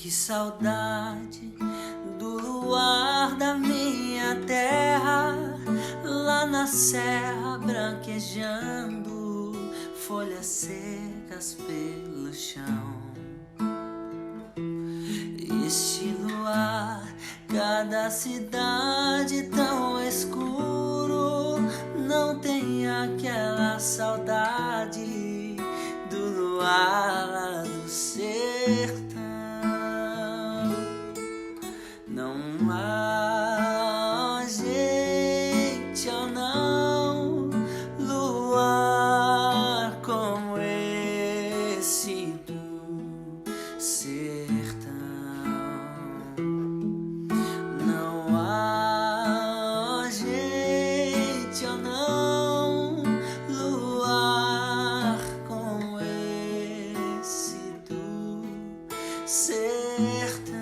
Que saudade do luar da minha terra, lá na serra branquejando, folhas secas pelo chão. Este luar, cada cidade tão escuro, não tem aquela saudade do luar lá do sertão. Não há gente ou não, luar como esse do sertão. Não há gente ou não, luar como esse do sertão.